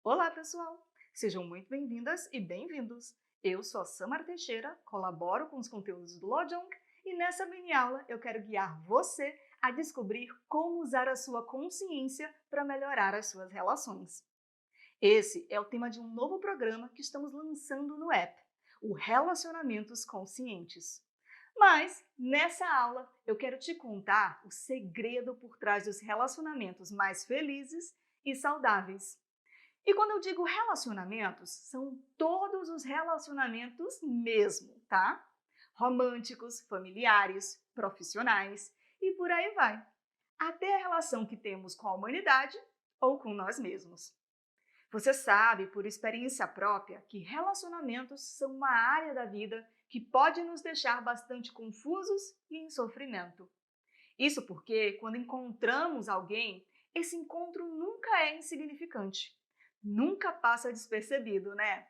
Olá, pessoal! Sejam muito bem-vindas e bem-vindos. Eu sou a Samara Teixeira, colaboro com os conteúdos do Lojong e nessa mini-aula eu quero guiar você a descobrir como usar a sua consciência para melhorar as suas relações. Esse é o tema de um novo programa que estamos lançando no app, o Relacionamentos Conscientes. Mas, nessa aula, eu quero te contar o segredo por trás dos relacionamentos mais felizes e saudáveis. E quando eu digo relacionamentos, são todos os relacionamentos mesmo, tá? Românticos, familiares, profissionais e por aí vai. Até a relação que temos com a humanidade ou com nós mesmos. Você sabe, por experiência própria, que relacionamentos são uma área da vida que pode nos deixar bastante confusos e em sofrimento. Isso porque, quando encontramos alguém, esse encontro nunca é insignificante. Nunca passa despercebido, né?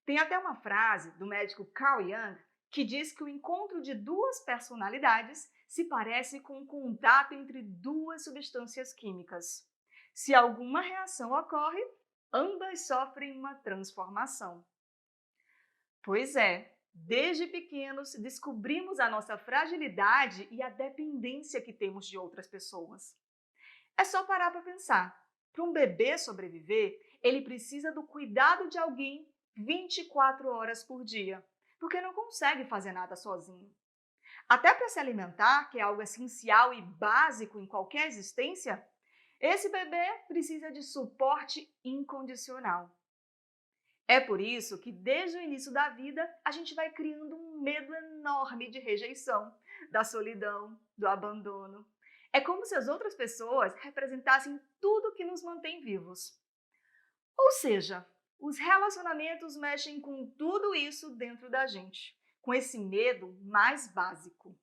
Tem até uma frase do médico Carl Jung que diz que o encontro de duas personalidades se parece com um contato entre duas substâncias químicas. Se alguma reação ocorre, ambas sofrem uma transformação. Pois é, desde pequenos descobrimos a nossa fragilidade e a dependência que temos de outras pessoas. É só parar para pensar. Para um bebê sobreviver, ele precisa do cuidado de alguém 24 horas por dia, porque não consegue fazer nada sozinho. Até para se alimentar, que é algo essencial e básico em qualquer existência, esse bebê precisa de suporte incondicional. É por isso que, desde o início da vida, a gente vai criando um medo enorme de rejeição, da solidão, do abandono. É como se as outras pessoas representassem tudo que nos mantém vivos. Ou seja, os relacionamentos mexem com tudo isso dentro da gente, com esse medo mais básico.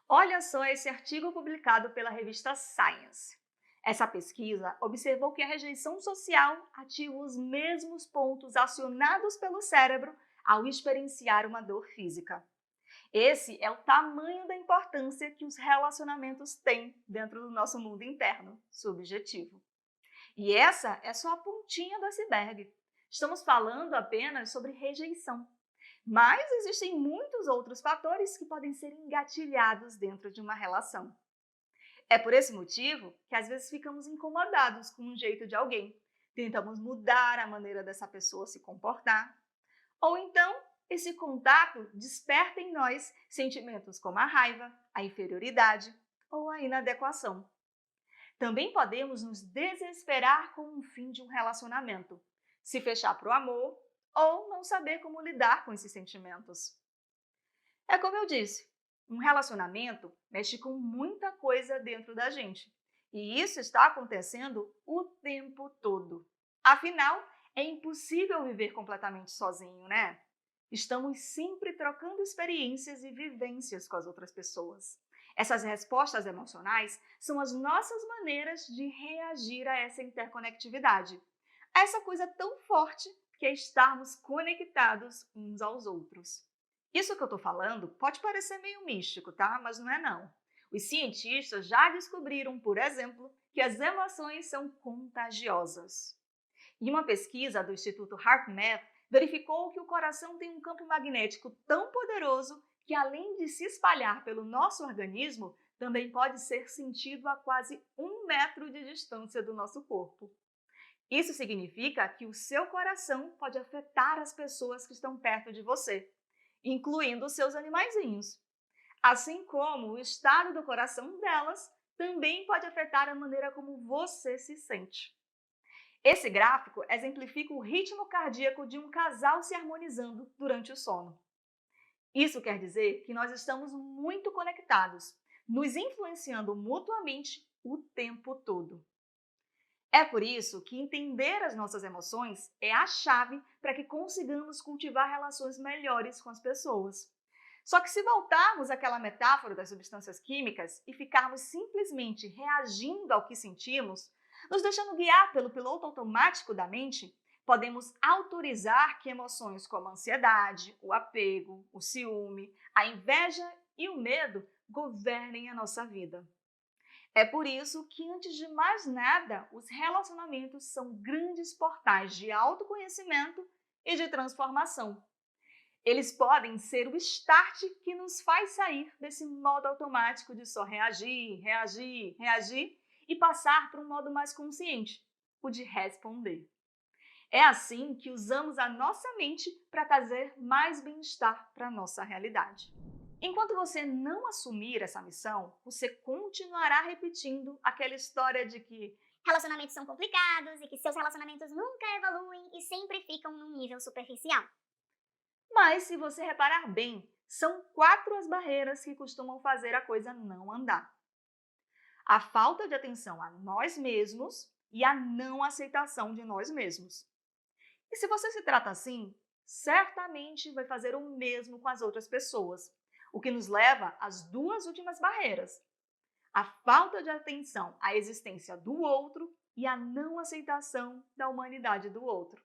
Olha só esse artigo publicado pela revista Science. Essa pesquisa observou que a rejeição social ativa os mesmos pontos acionados pelo cérebro ao experienciar uma dor física. Esse é o tamanho da importância que os relacionamentos têm dentro do nosso mundo interno, subjetivo. E essa é só a pontinha do iceberg. Estamos falando apenas sobre rejeição. Mas existem muitos outros fatores que podem ser engatilhados dentro de uma relação. É por esse motivo que às vezes ficamos incomodados com o jeito de alguém. Tentamos mudar a maneira dessa pessoa se comportar. Ou então, esse contato desperta em nós sentimentos como a raiva, a inferioridade ou a inadequação. Também podemos nos desesperar com o fim de um relacionamento, se fechar para o amor ou não saber como lidar com esses sentimentos. É como eu disse, um relacionamento mexe com muita coisa dentro da gente. E isso está acontecendo o tempo todo. Afinal, é impossível viver completamente sozinho, né? Estamos sempre trocando experiências e vivências com as outras pessoas. Essas respostas emocionais são as nossas maneiras de reagir a essa interconectividade, a essa coisa tão forte que é estarmos conectados uns aos outros. Isso que eu estou falando pode parecer meio místico, tá? Mas não é não. Os cientistas já descobriram, por exemplo, que as emoções são contagiosas. E uma pesquisa do Instituto HeartMath verificou que o coração tem um campo magnético tão poderoso que, além de se espalhar pelo nosso organismo, também pode ser sentido a quase 1 metro de distância do nosso corpo. Isso significa que o seu coração pode afetar as pessoas que estão perto de você, incluindo os seus animaizinhos. Assim como o estado do coração delas também pode afetar a maneira como você se sente. Esse gráfico exemplifica o ritmo cardíaco de um casal se harmonizando durante o sono. Isso quer dizer que nós estamos muito conectados, nos influenciando mutuamente o tempo todo. É por isso que entender as nossas emoções é a chave para que consigamos cultivar relações melhores com as pessoas. Só que se voltarmos àquela metáfora das substâncias químicas e ficarmos simplesmente reagindo ao que sentimos, nos deixando guiar pelo piloto automático da mente, podemos autorizar que emoções como a ansiedade, o apego, o ciúme, a inveja e o medo governem a nossa vida. É por isso que, antes de mais nada, os relacionamentos são grandes portais de autoconhecimento e de transformação. Eles podem ser o start que nos faz sair desse modo automático de só reagir, reagir, reagir e passar para um modo mais consciente, o de responder. É assim que usamos a nossa mente para trazer mais bem-estar para a nossa realidade. Enquanto você não assumir essa missão, você continuará repetindo aquela história de que Relacionamentos são complicados e que seus relacionamentos nunca evoluem e sempre ficam num nível superficial. mas, se você reparar bem, são 4 as barreiras que costumam fazer a coisa não andar: a falta de atenção a nós mesmos e a não aceitação de nós mesmos. E se você se trata assim, certamente vai fazer o mesmo com as outras pessoas, o que nos leva às 2 últimas barreiras: a falta de atenção à existência do outro e a não aceitação da humanidade do outro.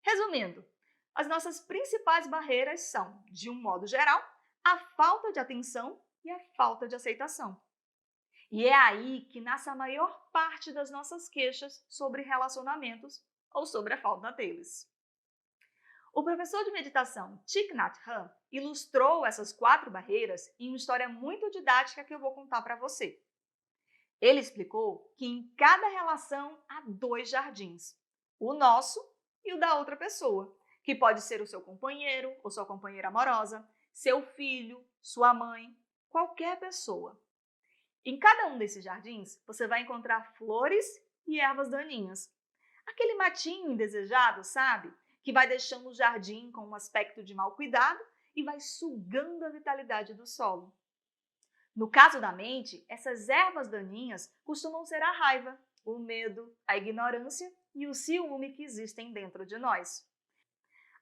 Resumindo, as nossas principais barreiras são, de um modo geral, a falta de atenção e a falta de aceitação. E é aí que nasce a maior parte das nossas queixas sobre relacionamentos ou sobre a falta deles. O professor de meditação Thich Nhat Hanh ilustrou essas 4 barreiras em uma história muito didática que eu vou contar para você. Ele explicou que em cada relação há 2 jardins, o nosso e o da outra pessoa, que pode ser o seu companheiro ou sua companheira amorosa, seu filho, sua mãe, qualquer pessoa. Em cada um desses jardins, você vai encontrar flores e ervas daninhas. Aquele matinho indesejado, sabe? Que vai deixando o jardim com um aspecto de mau cuidado e vai sugando a vitalidade do solo. No caso da mente, essas ervas daninhas costumam ser a raiva, o medo, a ignorância e o ciúme que existem dentro de nós.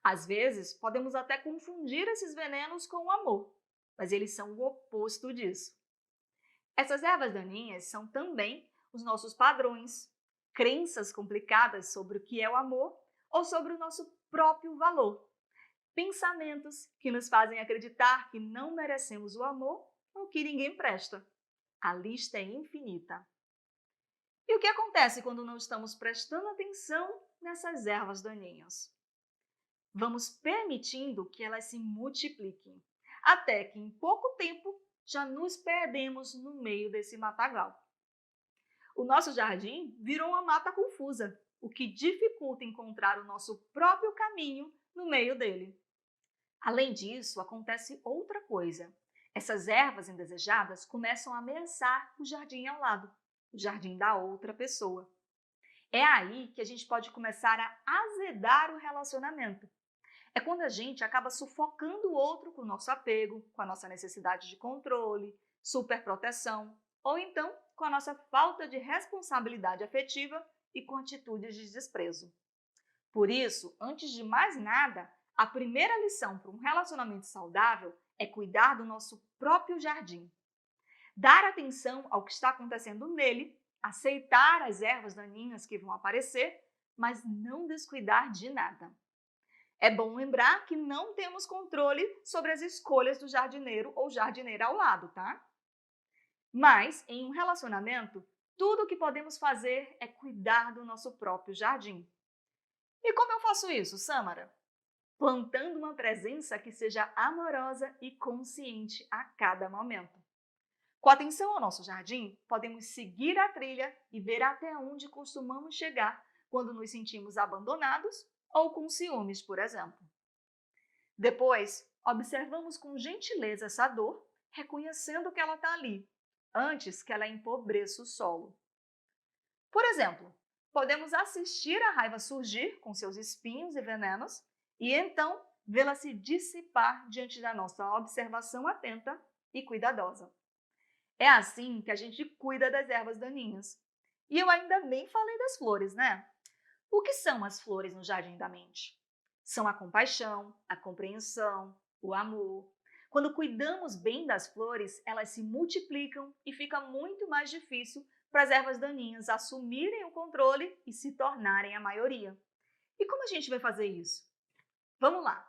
Às vezes, podemos até confundir esses venenos com o amor, mas eles são o oposto disso. Essas ervas daninhas são também os nossos padrões, crenças complicadas sobre o que é o amor ou sobre o nosso próprio valor, pensamentos que nos fazem acreditar que não merecemos o amor ou que ninguém presta. A lista é infinita. E o que acontece quando não estamos prestando atenção nessas ervas daninhas? Vamos permitindo que elas se multipliquem, até que em pouco tempo já nos perdemos no meio desse matagal. O nosso jardim virou uma mata confusa, o que dificulta encontrar o nosso próprio caminho no meio dele. Além disso, acontece outra coisa. Essas ervas indesejadas começam a ameaçar o jardim ao lado, o jardim da outra pessoa. É aí que a gente pode começar a azedar o relacionamento. É quando a gente acaba sufocando o outro com o nosso apego, com a nossa necessidade de controle, superproteção, ou então com a nossa falta de responsabilidade afetiva e com atitudes de desprezo. Por isso, antes de mais nada, a primeira lição para um relacionamento saudável é cuidar do nosso próprio jardim. Dar atenção ao que está acontecendo nele, aceitar as ervas daninhas que vão aparecer, mas não descuidar de nada. É bom lembrar que não temos controle sobre as escolhas do jardineiro ou jardineira ao lado, tá? Mas, em um relacionamento, tudo o que podemos fazer é cuidar do nosso próprio jardim. E como eu faço isso, Sâmara? Plantando uma presença que seja amorosa e consciente a cada momento. Com atenção ao nosso jardim, podemos seguir a trilha e ver até onde costumamos chegar quando nos sentimos abandonados ou com ciúmes, por exemplo. Depois, observamos com gentileza essa dor, reconhecendo que ela está ali, antes que ela empobreça o solo. Por exemplo, podemos assistir a raiva surgir com seus espinhos e venenos e então vê-la se dissipar diante da nossa observação atenta e cuidadosa. É assim que a gente cuida das ervas daninhas. E eu ainda nem falei das flores, né? O que são as flores no jardim da mente? São a compaixão, a compreensão, o amor. Quando cuidamos bem das flores, elas se multiplicam e fica muito mais difícil para as ervas daninhas assumirem o controle e se tornarem a maioria. E como a gente vai fazer isso? Vamos lá!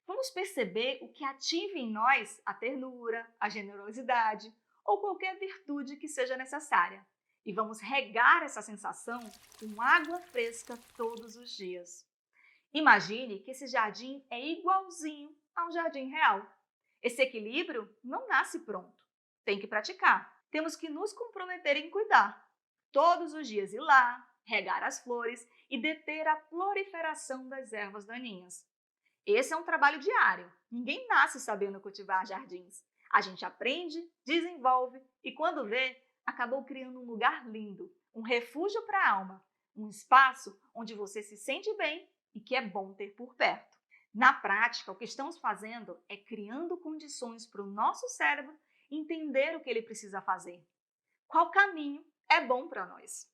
Vamos perceber o que ativa em nós a ternura, a generosidade, ou qualquer virtude que seja necessária. E vamos regar essa sensação com água fresca todos os dias. Imagine que esse jardim é igualzinho a um jardim real. Esse equilíbrio não nasce pronto. Tem que praticar. Temos que nos comprometer em cuidar. Todos os dias ir lá, regar as flores e deter a proliferação das ervas daninhas. Esse é um trabalho diário. Ninguém nasce sabendo cultivar jardins. A gente aprende, desenvolve e, quando vê, acabou criando um lugar lindo, um refúgio para a alma, um espaço onde você se sente bem e que é bom ter por perto. Na prática, o que estamos fazendo é criando condições para o nosso cérebro entender o que ele precisa fazer. Qual caminho é bom para nós?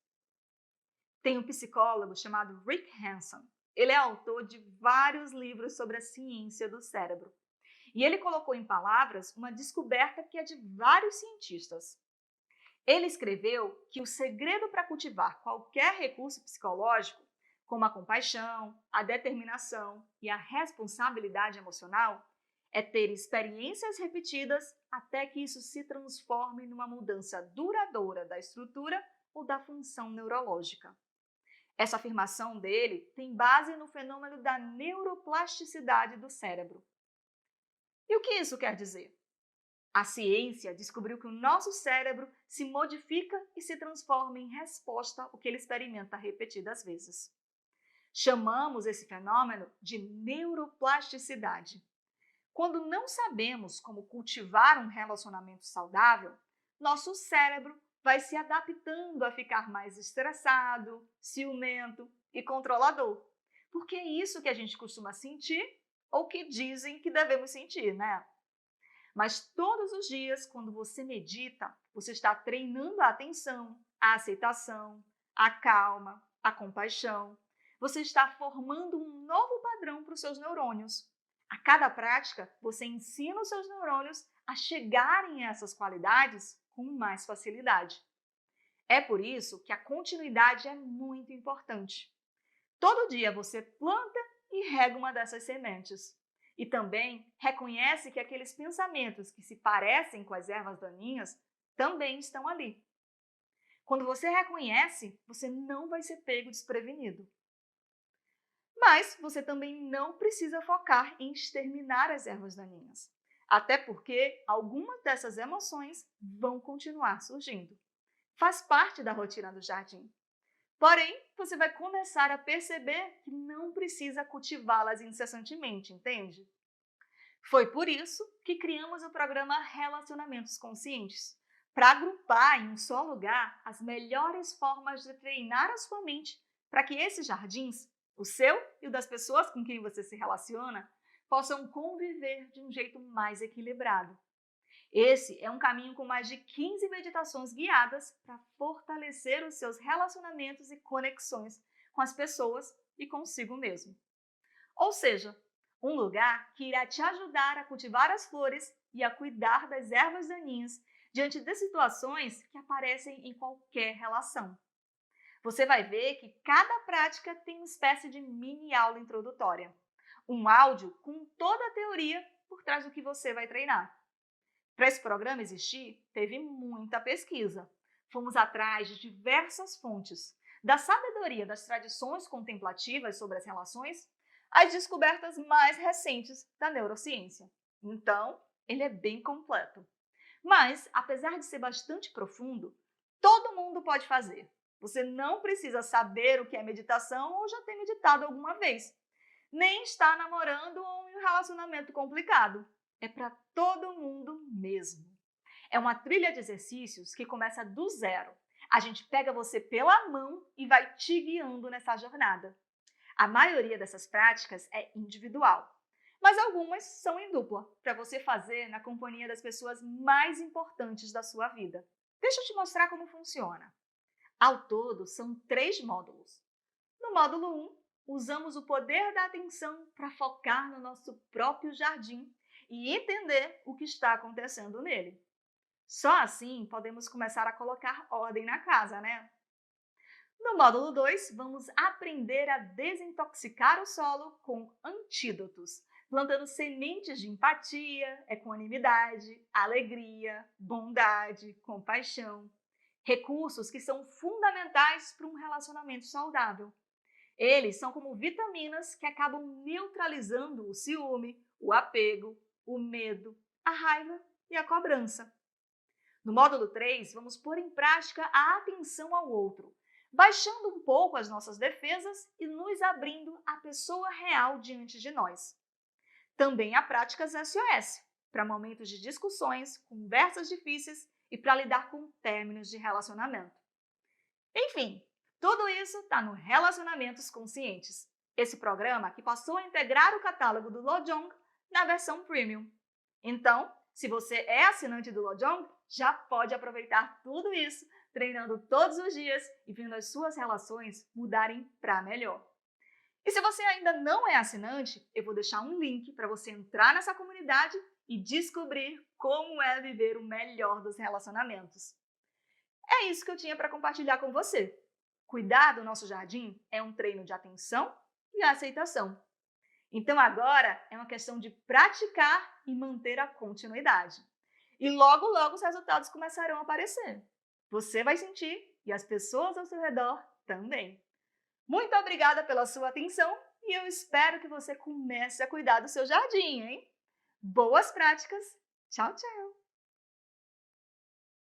Tem um psicólogo chamado Rick Hanson. Ele é autor de vários livros sobre a ciência do cérebro. E ele colocou em palavras uma descoberta que é de vários cientistas. Ele escreveu que o segredo para cultivar qualquer recurso psicológico, como a compaixão, a determinação e a responsabilidade emocional, é ter experiências repetidas até que isso se transforme numa mudança duradoura da estrutura ou da função neurológica. Essa afirmação dele tem base no fenômeno da neuroplasticidade do cérebro. E o que isso quer dizer? A ciência descobriu que o nosso cérebro se modifica e se transforma em resposta ao que ele experimenta repetidas vezes. Chamamos esse fenômeno de neuroplasticidade. Quando não sabemos como cultivar um relacionamento saudável, nosso cérebro vai se adaptando a ficar mais estressado, ciumento e controlador. Porque é isso que a gente costuma sentir ou que dizem que devemos sentir, né? Mas todos os dias, quando você medita, você está treinando a atenção, a aceitação, a calma, a compaixão. Você está formando um novo padrão para os seus neurônios. A cada prática, você ensina os seus neurônios a chegarem a essas qualidades com mais facilidade. É por isso que a continuidade é muito importante. Todo dia você planta e rega uma dessas sementes. E também reconhece que aqueles pensamentos que se parecem com as ervas daninhas também estão ali. Quando você reconhece, você não vai ser pego desprevenido. Mas você também não precisa focar em exterminar as ervas daninhas. Até porque algumas dessas emoções vão continuar surgindo. Faz parte da rotina do jardim. Porém, você vai começar a perceber que não precisa cultivá-las incessantemente, entende? Foi por isso que criamos o programa Relacionamentos Conscientes, para agrupar em um só lugar as melhores formas de treinar a sua mente para que esses jardins, o seu e o das pessoas com quem você se relaciona, possam conviver de um jeito mais equilibrado. Esse é um caminho com mais de 15 meditações guiadas para fortalecer os seus relacionamentos e conexões com as pessoas e consigo mesmo. Ou seja, um lugar que irá te ajudar a cultivar as flores e a cuidar das ervas daninhas diante de situações que aparecem em qualquer relação. Você vai ver que cada prática tem uma espécie de mini aula introdutória. Um áudio com toda a teoria por trás do que você vai treinar. Para esse programa existir, teve muita pesquisa. Fomos atrás de diversas fontes, da sabedoria das tradições contemplativas sobre as relações, às descobertas mais recentes da neurociência. Então, ele é bem completo. Mas, apesar de ser bastante profundo, todo mundo pode fazer. Você não precisa saber o que é meditação ou já ter meditado alguma vez. Nem estar namorando ou em um relacionamento complicado. É para todo mundo mesmo. É uma trilha de exercícios que começa do zero. A gente pega você pela mão e vai te guiando nessa jornada. A maioria dessas práticas é individual, mas algumas são em dupla, para você fazer na companhia das pessoas mais importantes da sua vida. Deixa eu te mostrar como funciona. Ao todo, são 3 módulos. No módulo 1, usamos o poder da atenção para focar no nosso próprio jardim e entender o que está acontecendo nele. Só assim podemos começar a colocar ordem na casa, né? No módulo 2, vamos aprender a desintoxicar o solo com antídotos. plantando sementes de empatia, equanimidade, alegria, bondade, compaixão. Recursos que são fundamentais para um relacionamento saudável. Eles são como vitaminas que acabam neutralizando o ciúme, o apego, o medo, a raiva e a cobrança. No módulo 3, vamos pôr em prática a atenção ao outro, baixando um pouco as nossas defesas e nos abrindo à pessoa real diante de nós. Também há práticas SOS, para momentos de discussões, conversas difíceis e para lidar com términos de relacionamento. Enfim, tudo isso está no Relacionamentos Conscientes, esse programa que passou a integrar o catálogo do Lojong na versão Premium. Então, se você é assinante do Lojong, já pode aproveitar tudo isso, treinando todos os dias e vendo as suas relações mudarem para melhor. E se você ainda não é assinante, eu vou deixar um link para você entrar nessa comunidade e descobrir como é viver o melhor dos relacionamentos. É isso que eu tinha para compartilhar com você. Cuidar do nosso jardim é um treino de atenção e aceitação. Então agora é uma questão de praticar e manter a continuidade. E logo, logo os resultados começarão a aparecer. Você vai sentir e as pessoas ao seu redor também. Muito obrigada pela sua atenção e eu espero que você comece a cuidar do seu jardim, hein? Boas práticas! Tchau, tchau!